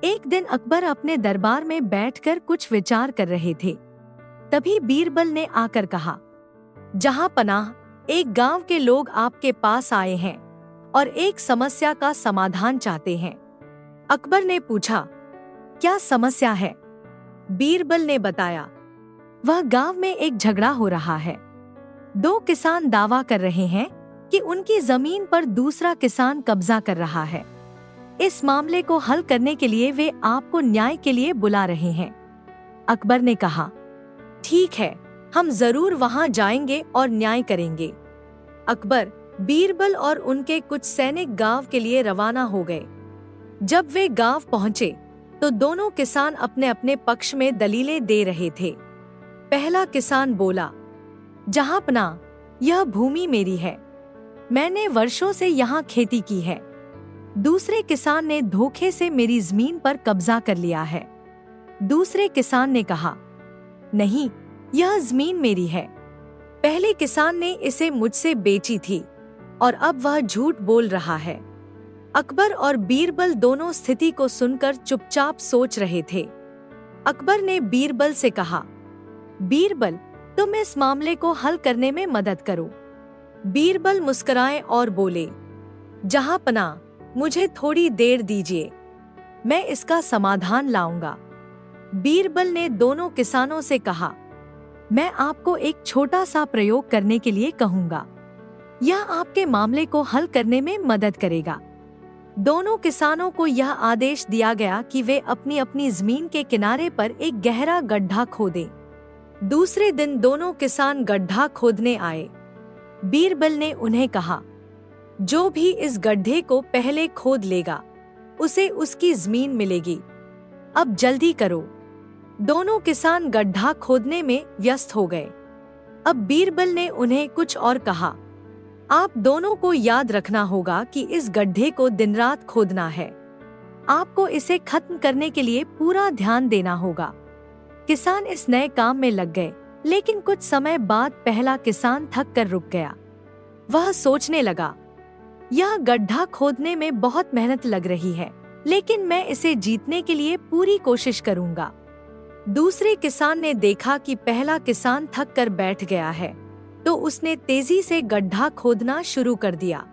एक दिन अकबर अपने दरबार में बैठकर कुछ विचार कर रहे थे। तभी बीरबल ने आकर कहा, जहां पनाह, एक गांव के लोग आपके पास आए हैं और एक समस्या का समाधान चाहते हैं। अकबर ने पूछा, क्या समस्या है? बीरबल ने बताया, वह गांव में एक झगड़ा हो रहा है। दो किसान दावा कर रहे हैं कि उनकी जमीन पर दूसरा किसान कब्जा कर रहा है। इस मामले को हल करने के लिए वे आपको न्याय के लिए बुला रहे हैं। अकबर ने कहा, ठीक है, हम जरूर वहां जाएंगे और न्याय करेंगे। अकबर, बीरबल और उनके कुछ सैनिक गांव के लिए रवाना हो गए। जब वे गांव पहुंचे तो दोनों किसान अपने अपने पक्ष में दलीलें दे रहे थे। पहला किसान बोला, जहांपनाह, यह भूमि मेरी है, मैंने वर्षों से यहाँ खेती की है। दूसरे किसान ने धोखे से मेरी जमीन पर कब्जा कर लिया है। दूसरे किसान ने कहा, नहीं, यह जमीन मेरी है, पहले किसान ने इसे मुझसे बेची थी और अब वह झूठ बोल रहा है। अकबर और बीरबल दोनों स्थिति को सुनकर चुपचाप सोच रहे थे। अकबर ने बीरबल से कहा, बीरबल, तुम इस मामले को हल करने में मदद करो। बीरबल मुस्कुराए और बोले, जहांपनाह, मुझे थोड़ी देर दीजिए, मैं इसका समाधान लाऊंगा। बीरबल ने दोनों किसानों से कहा, मैं आपको एक छोटा सा प्रयोग करने के लिए कहूंगा, यह आपके मामले को हल करने में मदद करेगा। दोनों किसानों को यह आदेश दिया गया कि वे अपनी अपनी जमीन के किनारे पर एक गहरा गड्ढा खोदें। दूसरे दिन दोनों किसान गड्ढा खोदने आए। बीरबल ने उन्हें कहा, जो भी इस गड्ढे को पहले खोद लेगा उसे उसकी जमीन मिलेगी। अब जल्दी करो। दोनों किसान गड्ढा खोदने में व्यस्त हो गए। अब बीरबल ने उन्हें कुछ और कहा, आप दोनों को याद रखना होगा कि इस गड्ढे को दिन रात खोदना है। आपको इसे खत्म करने के लिए पूरा ध्यान देना होगा। किसान इस नए काम में लग गए, लेकिन कुछ समय बाद पहला किसान थक कर रुक गया। वह सोचने लगा, यह गड्ढा खोदने में बहुत मेहनत लग रही है, लेकिन मैं इसे जीतने के लिए पूरी कोशिश करूंगा। दूसरे किसान ने देखा कि पहला किसान थक कर बैठ गया है, तो उसने तेजी से गड्ढा खोदना शुरू कर दिया।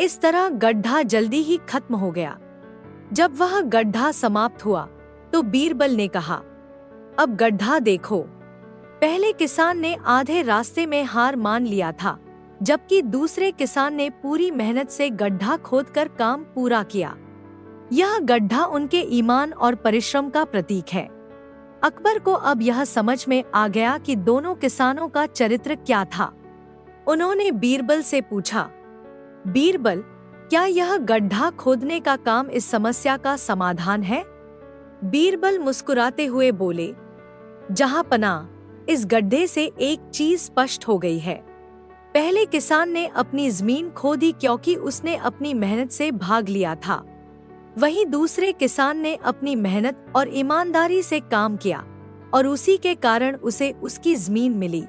इस तरह गड्ढा जल्दी ही खत्म हो गया। जब वह गड्ढा समाप्त हुआ तो बीरबल ने कहा, अब गड्ढा देखो। पहले किसान ने आधे रास्ते में हार मान लिया था, जबकि दूसरे किसान ने पूरी मेहनत से गड्ढा खोदकर काम पूरा किया। यह गड्ढा उनके ईमान और परिश्रम का प्रतीक है। अकबर को अब यह समझ में आ गया कि दोनों किसानों का चरित्र क्या था। उन्होंने बीरबल से पूछा, बीरबल, क्या यह गड्ढा खोदने का काम इस समस्या का समाधान है? बीरबल मुस्कुराते हुए बोले, जहांपनाह, इस गड्ढे से एक चीज स्पष्ट हो गई है। पहले किसान ने अपनी जमीन खोदी क्योंकि उसने अपनी मेहनत से भाग लिया था। वहीं दूसरे किसान ने अपनी मेहनत और ईमानदारी से काम किया और उसी के कारण उसे उसकी जमीन मिली।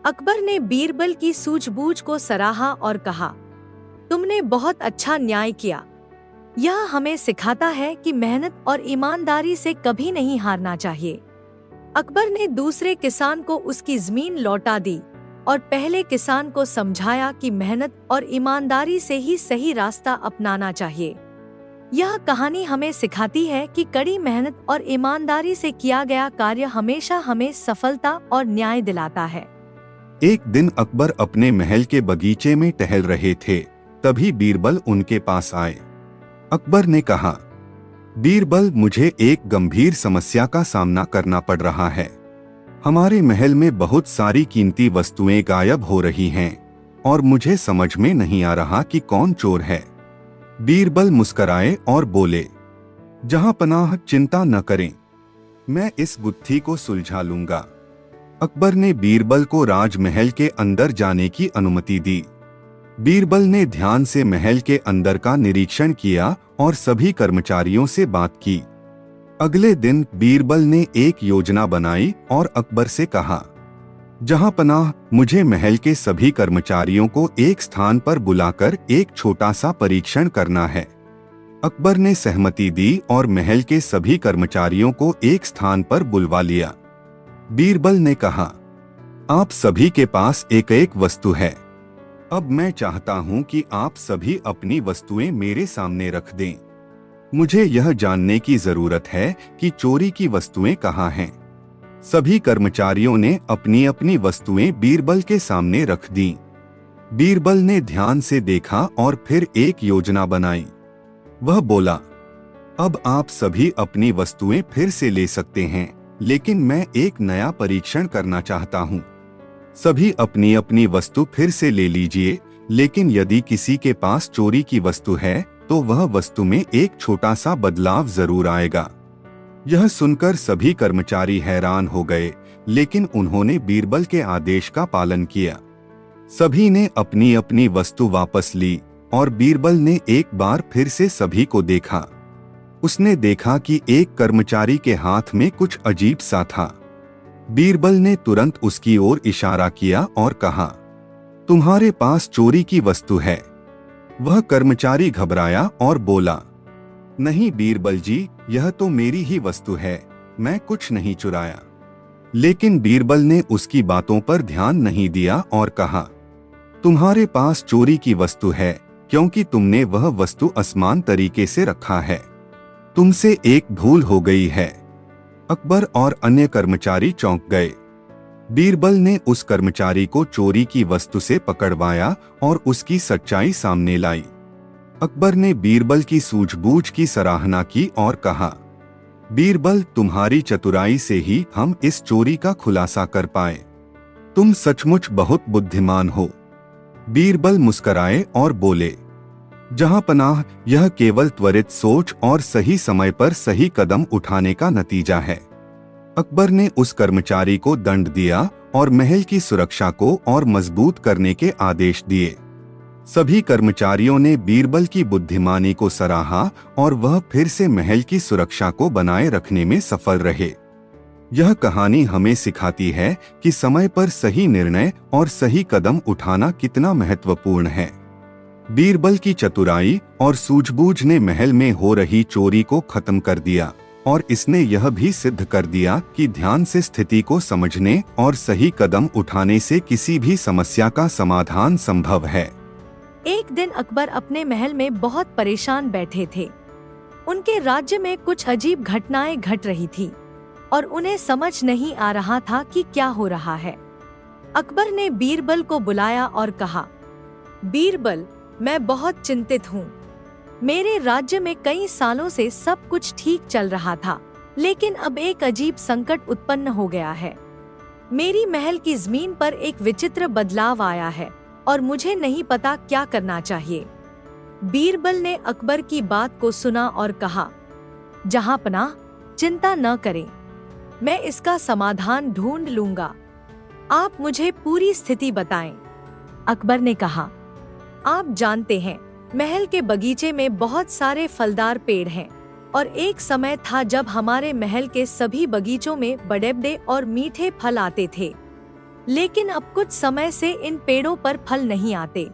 अकबर ने बीरबल की सूझबूझ को सराहा और कहा, तुमने बहुत अच्छा न्याय किया। यह हमें सिखाता है कि मेहनत और ईमानदारी से कभी नहीं हारना चाहिए। अकबर ने दूसरे किसान को उसकी जमीन लौटा दी और पहले किसान को समझाया कि मेहनत और ईमानदारी से ही सही रास्ता अपनाना चाहिए। यह कहानी हमें सिखाती है कि कड़ी मेहनत और ईमानदारी से किया गया कार्य हमेशा हमें सफलता और न्याय दिलाता है। एक दिन अकबर अपने महल के बगीचे में टहल रहे थे, तभी बीरबल उनके पास आए। अकबर ने कहा, बीरबल, मुझे एक गंभीर समस्या का सामना करना पड़ रहा है। हमारे महल में बहुत सारी कीमती वस्तुएं गायब हो रही हैं और मुझे समझ में नहीं आ रहा कि कौन चोर है। बीरबल मुस्कराए और बोले, जहांपनाह, चिंता न करें, मैं इस गुत्थी को सुलझा लूंगा। अकबर ने बीरबल को राजमहल के अंदर जाने की अनुमति दी। बीरबल ने ध्यान से महल के अंदर का निरीक्षण किया और सभी कर्मचारियों से बात की। अगले दिन बीरबल ने एक योजना बनाई और अकबर से कहा, जहांपनाह, मुझे महल के सभी कर्मचारियों को एक स्थान पर बुलाकर एक छोटा सा परीक्षण करना है। अकबर ने सहमति दी और महल के सभी कर्मचारियों को एक स्थान पर बुलवा लिया। बीरबल ने कहा, आप सभी के पास एक एक वस्तु है। अब मैं चाहता हूं कि आप सभी अपनी वस्तुएं मेरे सामने रख दें। मुझे यह जानने की जरूरत है कि चोरी की वस्तुएं कहाँ हैं। सभी कर्मचारियों ने अपनी अपनी वस्तुएं बीरबल के सामने रख दी। बीरबल ने ध्यान से देखा और फिर एक योजना बनाई। वह बोला, अब आप सभी अपनी वस्तुएं फिर से ले सकते हैं, लेकिन मैं एक नया परीक्षण करना चाहता हूँ। सभी अपनी अपनी वस्तु फिर से ले लीजिए, लेकिन यदि किसी के पास चोरी की वस्तु है तो वह वस्तु में एक छोटा सा बदलाव जरूर आएगा। यह सुनकर सभी कर्मचारी हैरान हो गए, लेकिन उन्होंने बीरबल के आदेश का पालन किया। सभी ने अपनी अपनी वस्तु वापस ली और बीरबल ने एक बार फिर से सभी को देखा। उसने देखा कि एक कर्मचारी के हाथ में कुछ अजीब सा था। बीरबल ने तुरंत उसकी ओर इशारा किया और कहा, तुम्हारे पास चोरी की वस्तु है। वह कर्मचारी घबराया और बोला, नहीं बीरबल जी, यह तो मेरी ही वस्तु है, मैं कुछ नहीं चुराया। लेकिन बीरबल ने उसकी बातों पर ध्यान नहीं दिया और कहा, तुम्हारे पास चोरी की वस्तु है क्योंकि तुमने वह वस्तु असमान तरीके से रखा है। तुमसे एक भूल हो गई है। अकबर और अन्य कर्मचारी चौंक गए। बीरबल ने उस कर्मचारी को चोरी की वस्तु से पकड़वाया और उसकी सच्चाई सामने लाई। अकबर ने बीरबल की सूझबूझ की सराहना की और कहा, बीरबल, तुम्हारी चतुराई से ही हम इस चोरी का खुलासा कर पाए। तुम सचमुच बहुत बुद्धिमान हो। बीरबल मुस्कराए और बोले, जहांपनाह, यह केवल त्वरित सोच और सही समय पर सही कदम उठाने का नतीजा है। अकबर ने उस कर्मचारी को दंड दिया और महल की सुरक्षा को और मजबूत करने के आदेश दिए। सभी कर्मचारियों ने बीरबल की बुद्धिमानी को सराहा और वह फिर से महल की सुरक्षा को बनाए रखने में सफल रहे। यह कहानी हमें सिखाती है कि समय पर सही निर्णय और सही कदम उठाना कितना महत्वपूर्ण है। बीरबल की चतुराई और सूझबूझ ने महल में हो रही चोरी को खत्म कर दिया और इसने यह भी सिद्ध कर दिया कि ध्यान से स्थिति को समझने और सही कदम उठाने से किसी भी समस्या का समाधान संभव है। एक दिन अकबर अपने महल में बहुत परेशान बैठे थे। उनके राज्य में कुछ अजीब घटनाएं घट रही थी और उन्हें समझ नहीं आ रहा था कि क्या हो रहा है। अकबर ने बीरबल को बुलाया और कहा, बीरबल, मैं बहुत चिंतित हूँ। मेरे राज्य में कई सालों से सब कुछ ठीक चल रहा था, लेकिन अब एक अजीब संकट उत्पन्न हो गया है। मेरी महल की जमीन पर एक विचित्र बदलाव आया है और मुझे नहीं पता क्या करना चाहिए। बीरबल ने अकबर की बात को सुना और कहा, जहांपनाह, चिंता न करें, मैं इसका समाधान ढूंढ लूंगा। आप मुझे पूरी स्थिति बताएं। अकबर ने कहा, आप जानते हैं, महल के बगीचे में बहुत सारे फलदार पेड़ हैं और एक समय था जब हमारे महल के सभी बगीचों में बड़े और मीठे फल आते थे। लेकिन अब कुछ समय से इन पेड़ों पर फल नहीं आते।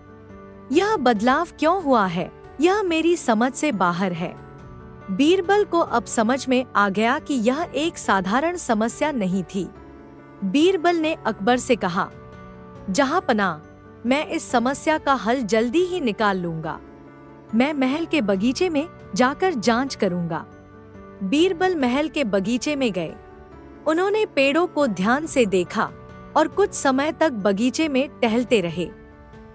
यह बदलाव क्यों हुआ है, यह मेरी समझ से बाहर है। बीरबल को अब समझ में आ गया कि यह एक साधारण समस्या नहीं थी। बीरबल ने अकबर से कहा, जहांपनाह, मैं इस समस्या का हल जल्दी ही निकाल लूंगा। मैं महल के बगीचे में जाकर जांच करूंगा। बीरबल महल के बगीचे में गए। उन्होंने पेड़ों को ध्यान से देखा और कुछ समय तक बगीचे में टहलते रहे।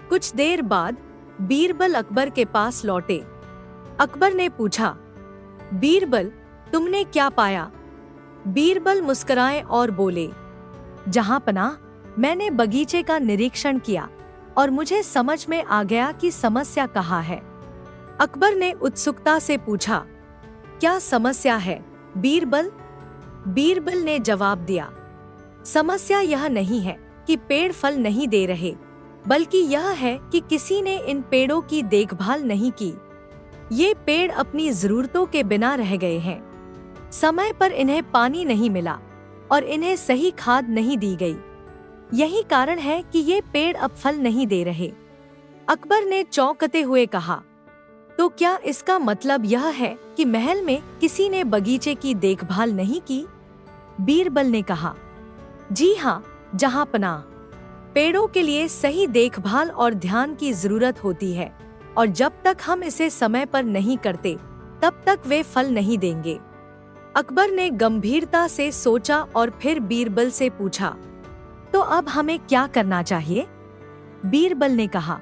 कुछ देर बाद बीरबल अकबर के पास लौटे। अकबर ने पूछा, बीरबल, तुमने क्या पाया? बीरबल मुस्कुराए और बोले, जहांपनाह, मैंने बगीचे का निरीक्षण किया और मुझे समझ में आ गया कि समस्या कहाँ है। अकबर ने उत्सुकता से पूछा, क्या समस्या है बीरबल? बीरबल ने जवाब दिया, समस्या यह नहीं है कि पेड़ फल नहीं दे रहे, बल्कि यह है कि किसी ने इन पेड़ों की देखभाल नहीं की। ये पेड़ अपनी जरूरतों के बिना रह गए हैं। समय पर इन्हें पानी नहीं मिला और इन्हें सही खाद नहीं दी गई। यही कारण है कि ये पेड़ अब फल नहीं दे रहे। अकबर ने चौंकते हुए कहा, तो क्या इसका मतलब यह है कि महल में किसी ने बगीचे की देखभाल नहीं की? बीरबल ने कहा, जी हाँ जहांपनाह, पेड़ों के लिए सही देखभाल और ध्यान की जरूरत होती है, और जब तक हम इसे समय पर नहीं करते तब तक वे फल नहीं देंगे। अकबर ने गंभीरता से सोचा और फिर बीरबल से पूछा, तो अब हमें क्या करना चाहिए? बीरबल ने कहा,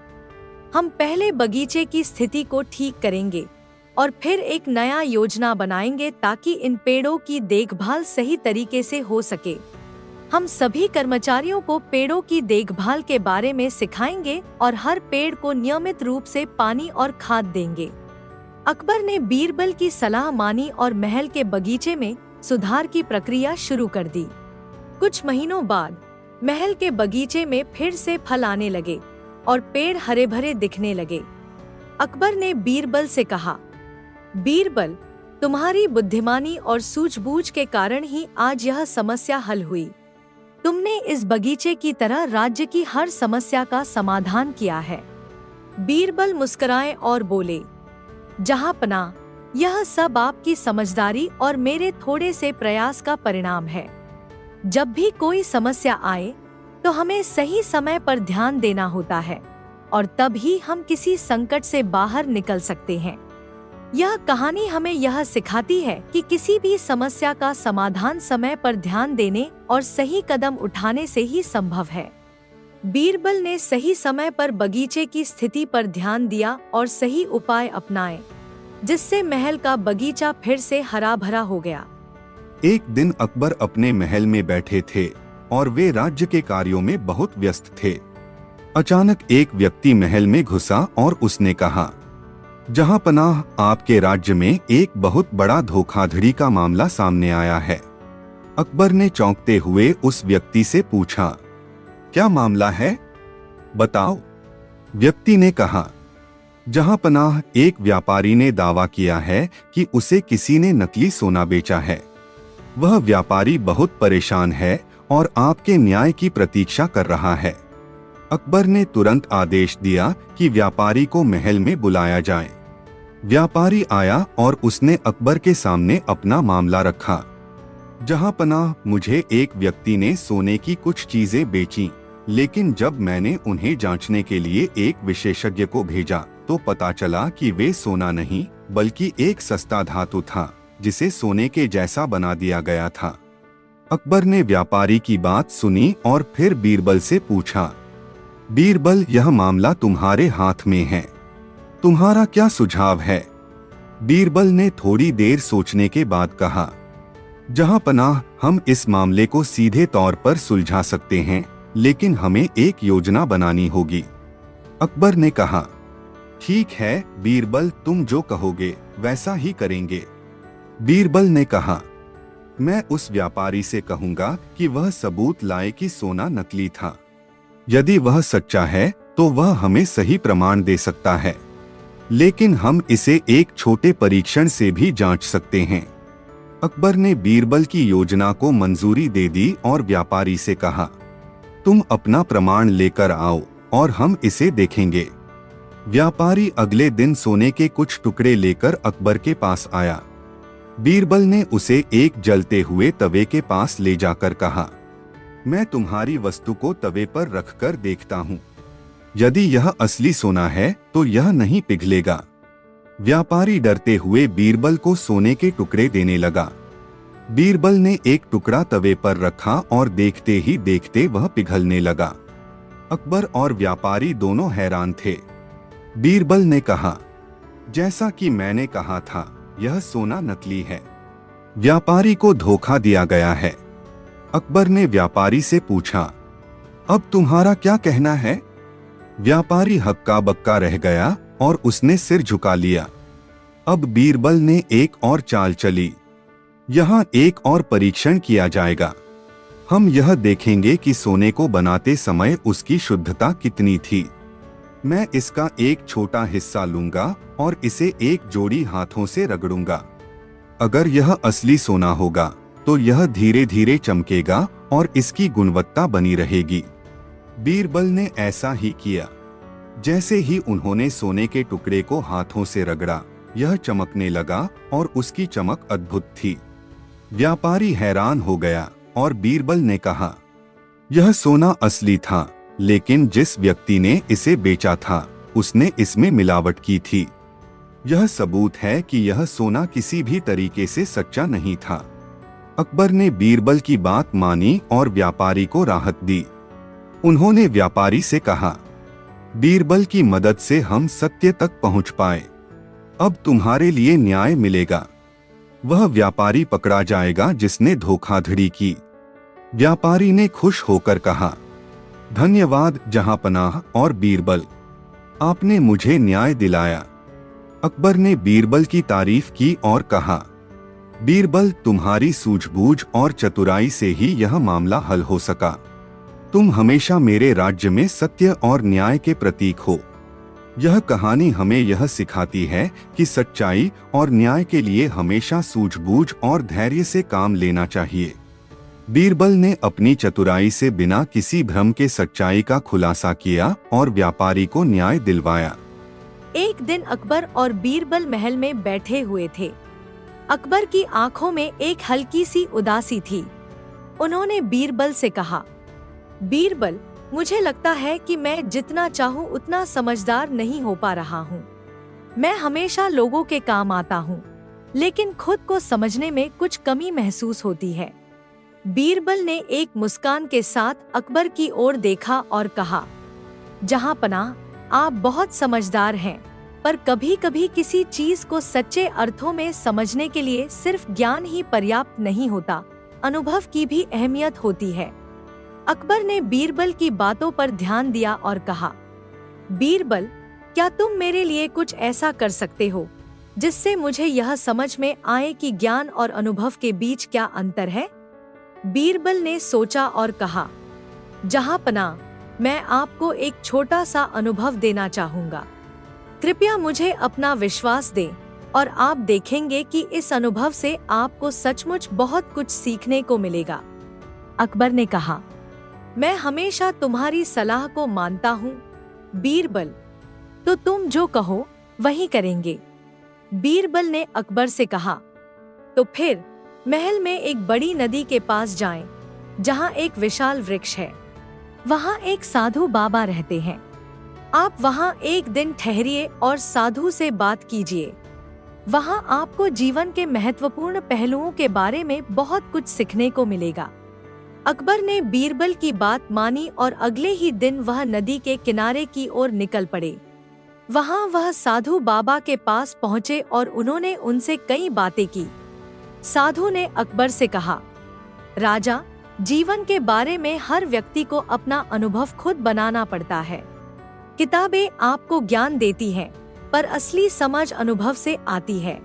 हम पहले बगीचे की स्थिति को ठीक करेंगे और फिर एक नया योजना बनाएंगे ताकि इन पेड़ों की देखभाल सही तरीके से हो सके। हम सभी कर्मचारियों को पेड़ों की देखभाल के बारे में सिखाएंगे और हर पेड़ को नियमित रूप से पानी और खाद देंगे। अकबर ने बीरबल की सलाह मानी और महल के बगीचे में सुधार की प्रक्रिया शुरू कर दी। कुछ महीनों बाद महल के बगीचे में फिर से फल आने लगे और पेड़ हरे भरे दिखने लगे। अकबर ने बीरबल से कहा, बीरबल, तुम्हारी बुद्धिमानी और सूझबूझ के कारण ही आज यह समस्या हल हुई। तुमने इस बगीचे की तरह राज्य की हर समस्या का समाधान किया है। बीरबल मुस्कुराए और बोले, जहांपनाह, यह सब आपकी समझदारी और मेरे थोड़े से प्रयास का परिणाम है। जब भी कोई समस्या आए तो हमें सही समय पर ध्यान देना होता है और तब ही हम किसी संकट से बाहर निकल सकते हैं। यह कहानी हमें यह सिखाती है कि किसी भी समस्या का समाधान समय पर ध्यान देने और सही कदम उठाने से ही संभव है। बीरबल ने सही समय पर बगीचे की स्थिति पर ध्यान दिया और सही उपाय अपनाए, जिससे महल का बगीचा फिर से हरा भरा हो गया। एक दिन अकबर अपने महल में बैठे थे और वे राज्य के कार्यों में बहुत व्यस्त थे। अचानक एक व्यक्ति महल में घुसा और उसने कहा, जहांपनाह, आपके राज्य में एक बहुत बड़ा धोखाधड़ी का मामला सामने आया है। अकबर ने चौंकते हुए उस व्यक्ति से पूछा, क्या मामला है? बताओ। व्यक्ति ने कहा, जहांपनाह, एक व्यापारी ने दावा किया है कि उसे किसी ने नकली सोना बेचा है। वह व्यापारी बहुत परेशान है और आपके न्याय की प्रतीक्षा कर रहा है। अकबर ने तुरंत आदेश दिया कि व्यापारी को महल में बुलाया जाए। व्यापारी आया और उसने अकबर के सामने अपना मामला रखा। जहांपनाह, मुझे एक व्यक्ति ने सोने की कुछ चीजें बेची, लेकिन जब मैंने उन्हें जांचने के लिए एक विशेषज्ञ को भेजा तो पता चला कि वे सोना नहीं बल्कि एक सस्ता धातु था जिसे सोने के जैसा बना दिया गया था। अकबर ने व्यापारी की बात सुनी और फिर बीरबल से पूछा, बीरबल, यह मामला तुम्हारे हाथ में है, तुम्हारा क्या सुझाव है? बीरबल ने थोड़ी देर सोचने के बाद कहा, जहांपनाह, हम इस मामले को सीधे तौर पर सुलझा सकते हैं, लेकिन हमें एक योजना बनानी होगी। अकबर ने कहा, ठीक है बीरबल, तुम जो कहोगे वैसा ही करेंगे। बीरबल ने कहा, मैं उस व्यापारी से कहूंगा कि वह सबूत लाए कि सोना नकली था। यदि वह सच्चा है तो वह हमें सही प्रमाण दे सकता है, लेकिन हम इसे एक छोटे परीक्षण से भी जांच सकते हैं। अकबर ने बीरबल की योजना को मंजूरी दे दी और व्यापारी से कहा, तुम अपना प्रमाण लेकर आओ और हम इसे देखेंगे। व्यापारी अगले दिन सोने के कुछ टुकड़े लेकर अकबर के पास आया। बीरबल ने उसे एक जलते हुए तवे के पास ले जाकर कहा, मैं तुम्हारी वस्तु को तवे पर रखकर देखता हूँ। यदि यह असली सोना है तो यह नहीं पिघलेगा। व्यापारी डरते हुए बीरबल को सोने के टुकड़े देने लगा। बीरबल ने एक टुकड़ा तवे पर रखा और देखते ही देखते वह पिघलने लगा। अकबर और व्यापारी दोनों हैरान थे। बीरबल ने कहा, जैसा कि मैंने कहा था, यह सोना नकली है। व्यापारी को धोखा दिया गया है। अकबर ने व्यापारी से पूछा, अब तुम्हारा क्या कहना है? व्यापारी हक्का बक्का रह गया और उसने सिर झुका लिया। अब बीरबल ने एक और चाल चली। यहाँ एक और परीक्षण किया जाएगा। हम यह देखेंगे कि सोने को बनाते समय उसकी शुद्धता कितनी थी। मैं इसका एक छोटा हिस्सा लूंगा और इसे एक जोड़ी हाथों से रगड़ूंगा। अगर यह असली सोना होगा तो यह धीरे धीरे चमकेगा और इसकी गुणवत्ता बनी रहेगी। बीरबल ने ऐसा ही किया। जैसे ही उन्होंने सोने के टुकड़े को हाथों से रगड़ा, यह चमकने लगा और उसकी चमक अद्भुत थी। व्यापारी हैरान हो गया और बीरबल ने कहा, यह सोना असली था, लेकिन जिस व्यक्ति ने इसे बेचा था उसने इसमें मिलावट की थी। यह सबूत है कि यह सोना किसी भी तरीके से सच्चा नहीं था। अकबर ने बीरबल की बात मानी और व्यापारी को राहत दी। उन्होंने व्यापारी से कहा, बीरबल की मदद से हम सत्य तक पहुंच पाए। अब तुम्हारे लिए न्याय मिलेगा। वह व्यापारी पकड़ा जाएगा जिसने धोखाधड़ी की। व्यापारी ने खुश होकर कहा, धन्यवाद जहांपनाह और बीरबल, आपने मुझे न्याय दिलाया। अकबर ने बीरबल की तारीफ की और कहा, बीरबल, तुम्हारी सूझबूझ और चतुराई से ही यह मामला हल हो सका। तुम हमेशा मेरे राज्य में सत्य और न्याय के प्रतीक हो। यह कहानी हमें यह सिखाती है कि सच्चाई और न्याय के लिए हमेशा सूझबूझ और धैर्य से काम लेना चाहिए। बीरबल ने अपनी चतुराई से बिना किसी भ्रम के सच्चाई का खुलासा किया और व्यापारी को न्याय दिलवाया। एक दिन अकबर और बीरबल महल में बैठे हुए थे। अकबर की आंखों में एक हल्की सी उदासी थी। उन्होंने बीरबल से कहा, बीरबल, मुझे लगता है कि मैं जितना चाहूँ उतना समझदार नहीं हो पा रहा हूँ। मैं हमेशा लोगों के काम आता हूँ, लेकिन खुद को समझने में कुछ कमी महसूस होती है। बीरबल ने एक मुस्कान के साथ अकबर की ओर देखा और कहा, जहांपनाह, आप बहुत समझदार हैं, पर कभी कभी किसी चीज को सच्चे अर्थों में समझने के लिए सिर्फ ज्ञान ही पर्याप्त नहीं होता, अनुभव की भी अहमियत होती है। अकबर ने बीरबल की बातों पर ध्यान दिया और कहा, बीरबल, क्या तुम मेरे लिए कुछ ऐसा कर सकते हो जिससे मुझे यह समझ में आए कि ज्ञान और अनुभव के बीच क्या अंतर है? बीरबल ने सोचा और कहा, जहांपनाह, मैं आपको एक छोटा सा अनुभव देना चाहूँगा। कृपया मुझे अपना विश्वास दें और आप देखेंगे कि इस अनुभव से आपको सचमुच बहुत कुछ सीखने को मिलेगा। अकबर ने कहा, मैं हमेशा तुम्हारी सलाह को मानता हूँ बीरबल, तो तुम जो कहो वही करेंगे। बीरबल ने अकबर से कहा, तो फिर महल में एक बड़ी नदी के पास जाएं, जहाँ एक विशाल वृक्ष है। वहाँ एक साधु बाबा रहते हैं। आप वहाँ एक दिन ठहरिए और साधु से बात कीजिए। वहाँ आपको जीवन के महत्वपूर्ण पहलुओं के बारे में बहुत कुछ सीखने को मिलेगा। अकबर ने बीरबल की बात मानी और अगले ही दिन वह नदी के किनारे की ओर निकल पड़े। वहाँ वह साधु बाबा के पास पहुँचे और उन्होंने उनसे कई बातें की। साधु ने अकबर से कहा, राजा, जीवन के बारे में हर व्यक्ति को अपना अनुभव खुद बनाना पड़ता है। किताबें आपको ज्ञान देती हैं, पर असली समझ अनुभव से आती है।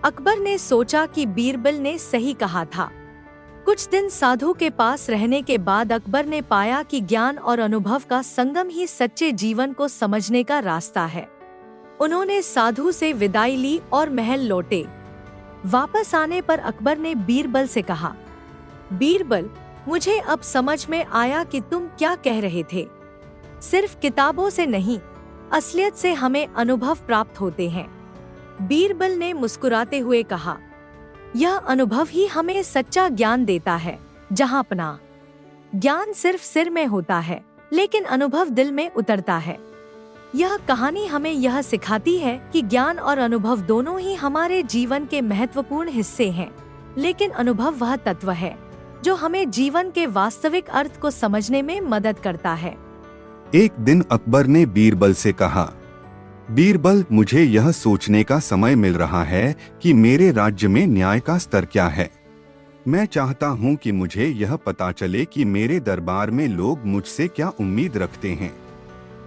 अकबर ने सोचा कि बीरबल ने सही कहा था। कुछ दिन साधु के पास रहने के बाद अकबर ने पाया कि ज्ञान और अनुभव का संगम ही सच्चे जीवन को समझने का रास्ता है। उन्होंने साधु से विदाई ली और महल लौटे। वापस आने पर अकबर ने बीरबल से कहा, बीरबल, मुझे अब समझ में आया कि तुम क्या कह रहे थे। सिर्फ किताबों से नहीं, असलियत से हमें अनुभव प्राप्त होते हैं। बीरबल ने मुस्कुराते हुए कहा, यह अनुभव ही हमें सच्चा ज्ञान देता है। जहांपनाह, ज्ञान सिर्फ सिर में होता है, लेकिन अनुभव दिल में उतरता है। यह कहानी हमें यह सिखाती है कि ज्ञान और अनुभव दोनों ही हमारे जीवन के महत्वपूर्ण हिस्से हैं, लेकिन अनुभव वह तत्व है जो हमें जीवन के वास्तविक अर्थ को समझने में मदद करता है। एक दिन अकबर ने बीरबल से कहा, बीरबल, मुझे यह सोचने का समय मिल रहा है कि मेरे राज्य में न्याय का स्तर क्या है। मैं चाहता हूँ कि मुझे यह पता चले कि मेरे दरबार में लोग मुझसे क्या उम्मीद रखते हैं।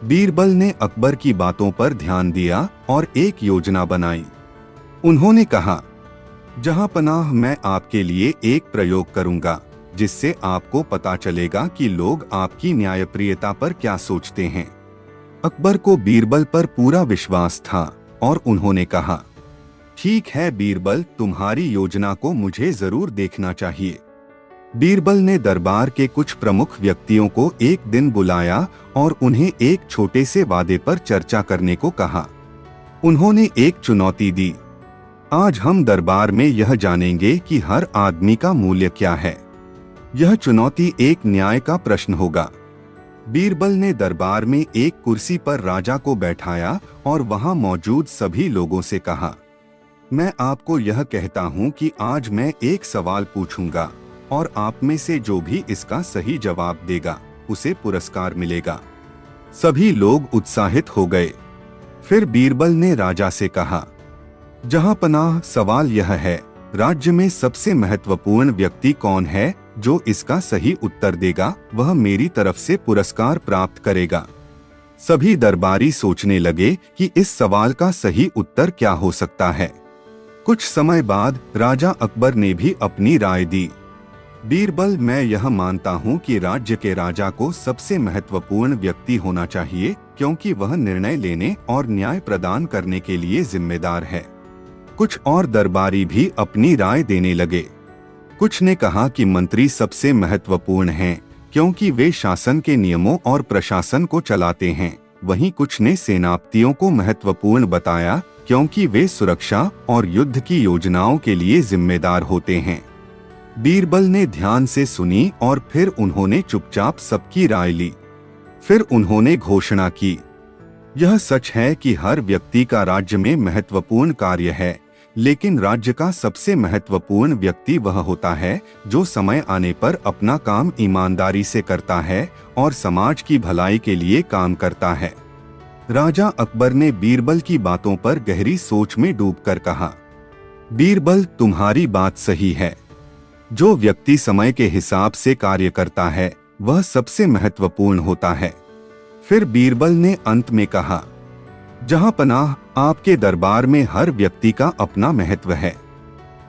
बीरबल ने अकबर की बातों पर ध्यान दिया और एक योजना बनाई। उन्होंने कहा, जहांपनाह, मैं आपके लिए एक प्रयोग करूंगा जिससे आपको पता चलेगा कि लोग आपकी न्यायप्रियता पर क्या सोचते हैं। अकबर को बीरबल पर पूरा विश्वास था और उन्होंने कहा, ठीक है बीरबल, तुम्हारी योजना को मुझे जरूर देखना चाहिए। बीरबल ने दरबार के कुछ प्रमुख व्यक्तियों को एक दिन बुलाया और उन्हें एक छोटे से वादे पर चर्चा करने को कहा। उन्होंने एक चुनौती दी। आज हम दरबार में यह जानेंगे कि हर आदमी का मूल्य क्या है। यह चुनौती एक न्याय का प्रश्न होगा। बीरबल ने दरबार में एक कुर्सी पर राजा को बैठाया और वहां मौजूद सभी लोगों से कहा, मैं आपको यह कहता हूं कि आज मैं एक सवाल पूछूंगा और आप में से जो भी इसका सही जवाब देगा उसे पुरस्कार मिलेगा। सभी लोग उत्साहित हो गए। फिर बीरबल ने राजा से कहा, जहांपनाह, सवाल यह है, राज्य में सबसे महत्वपूर्ण व्यक्ति कौन है? जो इसका सही उत्तर देगा वह मेरी तरफ से पुरस्कार प्राप्त करेगा। सभी दरबारी सोचने लगे कि इस सवाल का सही उत्तर क्या हो सकता है। कुछ समय बाद राजा अकबर ने भी अपनी राय दी। बीरबल, मैं यह मानता हूँ कि राज्य के राजा को सबसे महत्वपूर्ण व्यक्ति होना चाहिए, क्योंकि वह निर्णय लेने और न्याय प्रदान करने के लिए जिम्मेदार है। कुछ और दरबारी भी अपनी राय देने लगे। कुछ ने कहा कि मंत्री सबसे महत्वपूर्ण हैं, क्योंकि वे शासन के नियमों और प्रशासन को चलाते हैं। वहीं कुछ ने सेनापतियों को महत्वपूर्ण बताया, क्योंकि वे सुरक्षा और युद्ध की योजनाओं के लिए जिम्मेदार होते हैं। बीरबल ने ध्यान से सुनी और फिर उन्होंने चुपचाप सबकी राय ली। फिर उन्होंने घोषणा की, यह सच है कि हर व्यक्ति का राज्य में महत्वपूर्ण कार्य है, लेकिन राज्य का सबसे महत्वपूर्ण व्यक्ति वह होता है जो समय आने पर अपना काम ईमानदारी से करता है और समाज की भलाई के लिए काम करता है। राजा अकबर ने बीरबल की बातों पर गहरी सोच में डूबकर कहा, बीरबल, तुम्हारी बात सही है। जो व्यक्ति समय के हिसाब से कार्य करता है वह सबसे महत्वपूर्ण होता है। फिर बीरबल ने अंत में कहा, जहांपनाह, आपके दरबार में हर व्यक्ति का अपना महत्व है।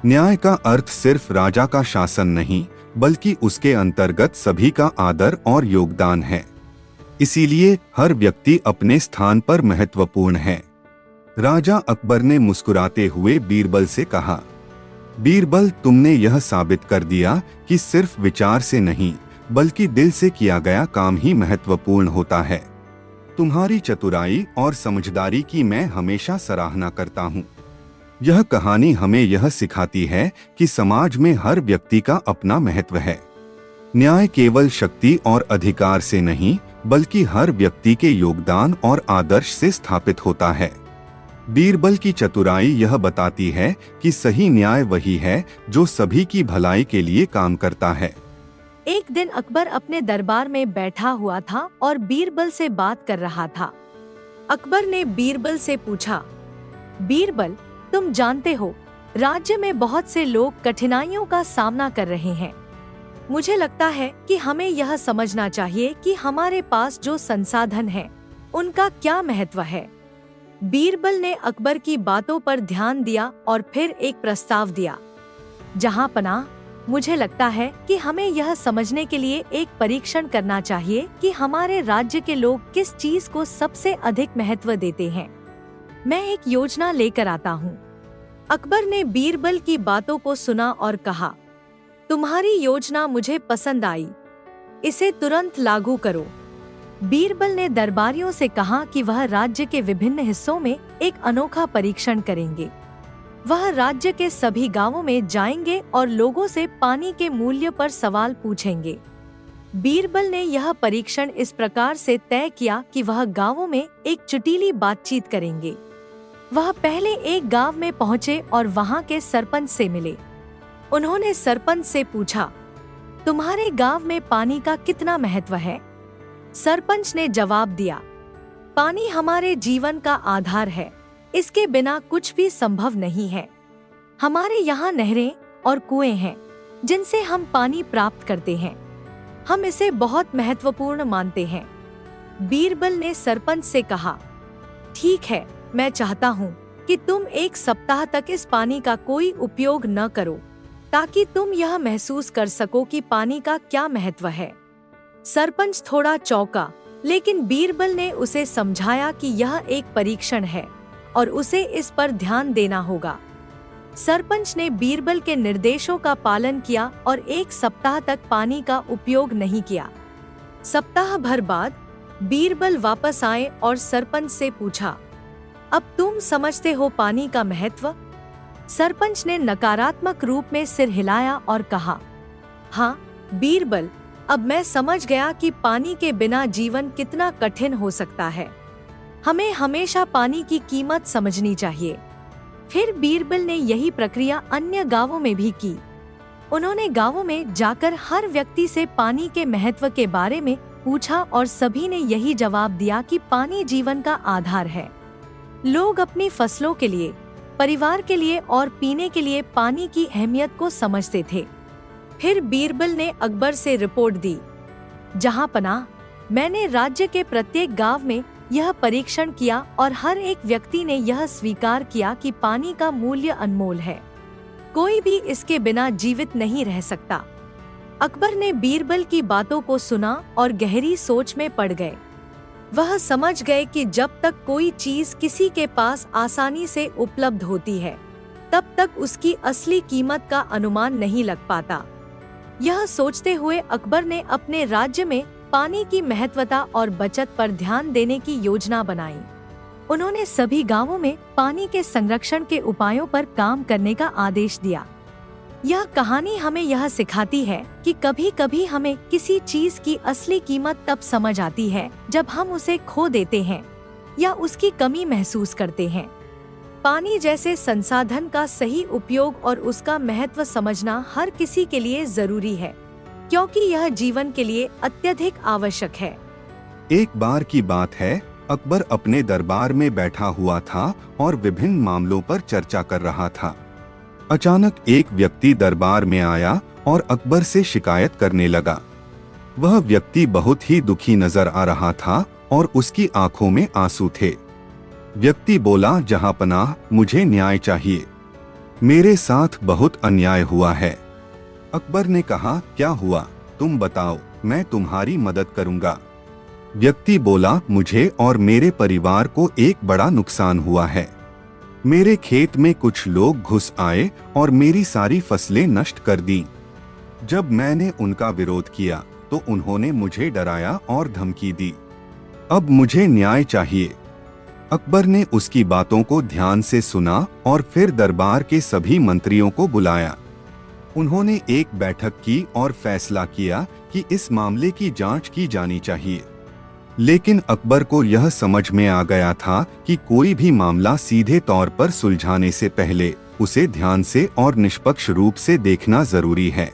न्याय का अर्थ सिर्फ राजा का शासन नहीं, बल्कि उसके अंतर्गत सभी का आदर और योगदान है। इसीलिए हर व्यक्ति अपने स्थान पर महत्वपूर्ण है। राजा अकबर ने मुस्कुराते हुए बीरबल से कहा, बीरबल, तुमने यह साबित कर दिया कि सिर्फ विचार से नहीं, बल्कि दिल से किया गया काम ही महत्वपूर्ण होता है। तुम्हारी चतुराई और समझदारी की मैं हमेशा सराहना करता हूँ। यह कहानी हमें यह सिखाती है कि समाज में हर व्यक्ति का अपना महत्व है। न्याय केवल शक्ति और अधिकार से नहीं, बल्कि हर व्यक्ति के योगदान और आदर्श से स्थापित होता है। बीरबल की चतुराई यह बताती है कि सही न्याय वही है जो सभी की भलाई के लिए काम करता है। एक दिन अकबर अपने दरबार में बैठा हुआ था और बीरबल से बात कर रहा था। अकबर ने बीरबल से पूछा, बीरबल, तुम जानते हो, राज्य में बहुत से लोग कठिनाइयों का सामना कर रहे हैं। मुझे लगता है कि हमें यह समझना चाहिए कि हमारे पास जो संसाधन हैं, उनका क्या महत्व है। बीरबल ने अकबर की बातों पर ध्यान दिया और फिर एक प्रस्ताव दिया, जहांपनाह, मुझे लगता है कि हमें यह समझने के लिए एक परीक्षण करना चाहिए कि हमारे राज्य के लोग किस चीज को सबसे अधिक महत्व देते हैं। मैं एक योजना लेकर आता हूँ। अकबर ने बीरबल की बातों को सुना और कहा, तुम्हारी योजना मुझे पसंद आई, इसे तुरंत लागू करो। बीरबल ने दरबारियों से कहा कि वह राज्य के विभिन्न हिस्सों में एक अनोखा परीक्षण करेंगे। वह राज्य के सभी गांवों में जाएंगे और लोगों से पानी के मूल्य पर सवाल पूछेंगे। बीरबल ने यह परीक्षण इस प्रकार से तय किया कि वह गांवों में एक चुटीली बातचीत करेंगे। वह पहले एक गांव में पहुंचे और वहां के सरपंच से मिले। उन्होंने सरपंच से पूछा, तुम्हारे गांव में पानी का कितना महत्व है? सरपंच ने जवाब दिया, पानी हमारे जीवन का आधार है, इसके बिना कुछ भी संभव नहीं है। हमारे यहाँ नहरें और कुएं हैं जिनसे हम पानी प्राप्त करते हैं। हम इसे बहुत महत्वपूर्ण मानते हैं। बीरबल ने सरपंच से कहा, ठीक है, मैं चाहता हूँ कि तुम एक सप्ताह तक इस पानी का कोई उपयोग न करो, ताकि तुम यह महसूस कर सको कि पानी का क्या महत्व है। सरपंच थोड़ा चौंका, लेकिन बीरबल ने उसे समझाया कि यह एक परीक्षण है और उसे इस पर ध्यान देना होगा। सरपंच ने बीरबल के निर्देशों का पालन किया और 1 सप्ताह तक पानी का उपयोग नहीं किया। सप्ताह भर बाद बीरबल वापस आए और सरपंच से पूछा, अब तुम समझते हो पानी का महत्व? सरपंच ने नकारात्मक रूप में सिर हिलाया और कहा, हाँ बीरबल, अब मैं समझ गया कि पानी के बिना जीवन कितना कठिन हो सकता है। हमें हमेशा पानी की कीमत समझनी चाहिए। फिर बीरबल ने यही प्रक्रिया अन्य गांवों में भी की। उन्होंने गांवों में जाकर हर व्यक्ति से पानी के महत्व के बारे में पूछा और सभी ने यही जवाब दिया कि पानी जीवन का आधार है। लोग अपनी फसलों के लिए, परिवार के लिए और पीने के लिए पानी की अहमियत को समझते थे। फिर बीरबल ने अकबर से रिपोर्ट दी, जहां पनाह, मैंने राज्य के प्रत्येक गांव में यह परीक्षण किया और हर एक व्यक्ति ने यह स्वीकार किया कि पानी का मूल्य अनमोल है। कोई भी इसके बिना जीवित नहीं रह सकता। अकबर ने बीरबल की बातों को सुना और गहरी सोच में पड़ गए। वह समझ गए कि जब तक कोई चीज किसी के पास आसानी से उपलब्ध होती है, तब तक उसकी असली कीमत का अनुमान नहीं लग पाता। यह सोचते हुए अकबर ने अपने राज्य में पानी की महत्वता और बचत पर ध्यान देने की योजना बनाई। उन्होंने सभी गांवों में पानी के संरक्षण के उपायों पर काम करने का आदेश दिया। यह कहानी हमें यह सिखाती है कि कभी कभी हमें किसी चीज की असली कीमत तब समझ आती है जब हम उसे खो देते हैं या उसकी कमी महसूस करते हैं। पानी जैसे संसाधन का सही उपयोग और उसका महत्व समझना हर किसी के लिए जरूरी है, क्योंकि यह जीवन के लिए अत्यधिक आवश्यक है। एक बार की बात है, अकबर अपने दरबार में बैठा हुआ था और विभिन्न मामलों पर चर्चा कर रहा था। अचानक एक व्यक्ति दरबार में आया और अकबर से शिकायत करने लगा। वह व्यक्ति बहुत ही दुखी नजर आ रहा था और उसकी आंखों में आंसू थे। व्यक्ति बोला, जहांपनाह, मुझे न्याय चाहिए। मेरे साथ बहुत अन्याय हुआ है। अकबर ने कहा, क्या हुआ, तुम बताओ, मैं तुम्हारी मदद करूंगा। व्यक्ति बोला, मुझे और मेरे परिवार को एक बड़ा नुकसान हुआ है। मेरे खेत में कुछ लोग घुस आए और मेरी सारी फसलें नष्ट कर दी। जब मैंने उनका विरोध किया तो उन्होंने मुझे डराया और धमकी दी। अब मुझे न्याय चाहिए। अकबर ने उसकी बातों को ध्यान से सुना और फिर दरबार के सभी मंत्रियों को बुलाया। उन्होंने एक बैठक की और फैसला किया कि इस मामले की जांच की जानी चाहिए। लेकिन अकबर को यह समझ में आ गया था कि कोई भी मामला सीधे तौर पर सुलझाने से पहले उसे ध्यान से और निष्पक्ष रूप से देखना जरूरी है।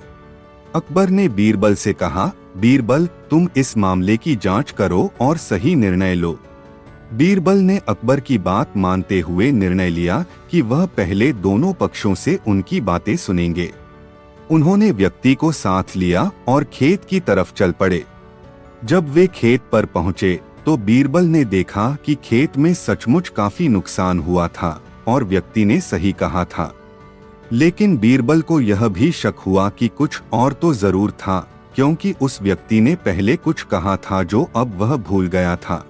अकबर ने बीरबल से कहा, बीरबल, तुम इस मामले की जांच करो और सही निर्णय लो। बीरबल ने अकबर की बात मानते हुए निर्णय लिया कि वह पहले दोनों पक्षों से उनकी बातें सुनेंगे। उन्होंने व्यक्ति को साथ लिया और खेत की तरफ चल पड़े। जब वे खेत पर पहुंचे तो बीरबल ने देखा कि खेत में सचमुच काफी नुकसान हुआ था और व्यक्ति ने सही कहा था। लेकिन बीरबल को यह भी शक हुआ कि कुछ और तो जरूर था, क्योंकि उस व्यक्ति ने पहले कुछ कहा था जो अब वह भूल गया था।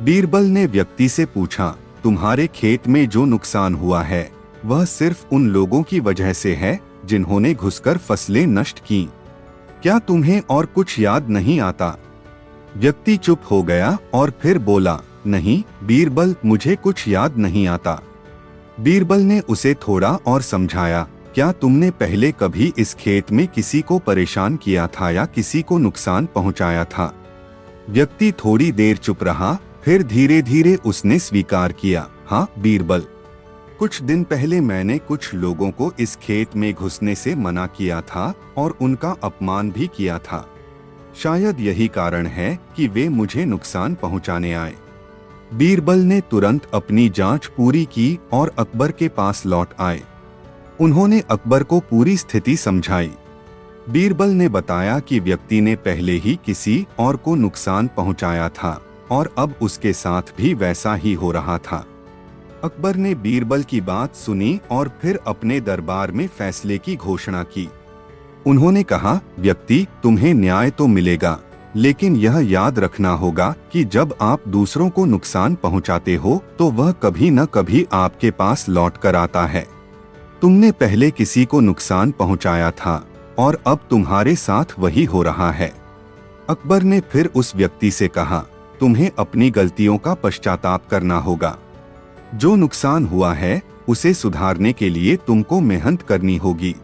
बीरबल ने व्यक्ति से पूछा, तुम्हारे खेत में जो नुकसान हुआ है वह सिर्फ उन लोगों की वजह से है जिन्होंने घुसकर फसलें नष्ट की। क्या तुम्हें और कुछ याद नहीं आता? व्यक्ति चुप हो गया और फिर बोला, नहीं बीरबल, मुझे कुछ याद नहीं आता। बीरबल ने उसे थोड़ा और समझाया, क्या तुमने पहले कभी इस खेत में किसी को परेशान किया था या किसी को नुकसान पहुंचाया था? व्यक्ति थोड़ी देर चुप रहा, फिर धीरे धीरे उसने स्वीकार किया, हाँ बीरबल, कुछ दिन पहले मैंने कुछ लोगों को इस खेत में घुसने से मना किया था और उनका अपमान भी किया था। शायद यही कारण है कि वे मुझे नुकसान पहुंचाने आए। बीरबल ने तुरंत अपनी जांच पूरी की और अकबर के पास लौट आए। उन्होंने अकबर को पूरी स्थिति समझाई। बीरबल ने बताया कि व्यक्ति ने पहले ही किसी और को नुकसान पहुंचाया था और अब उसके साथ भी वैसा ही हो रहा था। अकबर ने बीरबल की बात सुनी और फिर अपने दरबार में फैसले की घोषणा की। उन्होंने कहा, व्यक्ति, तुम्हें न्याय तो मिलेगा, लेकिन यह याद रखना होगा कि जब आप दूसरों को नुकसान पहुंचाते हो तो वह कभी न कभी आपके पास लौट कर आता है। तुमने पहले किसी को नुकसान पहुंचाया था और अब तुम्हारे साथ वही हो रहा है। अकबर ने फिर उस व्यक्ति से कहा, तुम्हें अपनी गलतियों का पश्चाताप करना होगा। जो नुकसान हुआ है उसे सुधारने के लिए तुमको मेहनत करनी होगी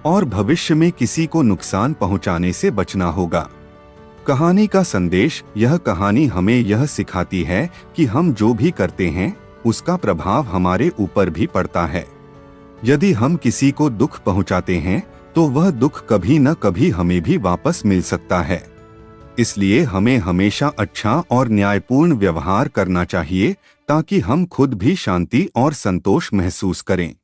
और भविष्य में किसी को नुकसान पहुंचाने से बचना होगा। कहानी का संदेश, यह कहानी हमें यह सिखाती है कि हम जो भी करते हैं उसका प्रभाव हमारे ऊपर भी पड़ता है। यदि हम किसी को दुख पहुंचाते हैं तो वह दुख कभी न कभी हमें भी वापस मिल सकता है। इसलिए हमें हमेशा अच्छा और न्यायपूर्ण व्यवहार करना चाहिए ताकि हम खुद भी शांति और संतोष महसूस करें।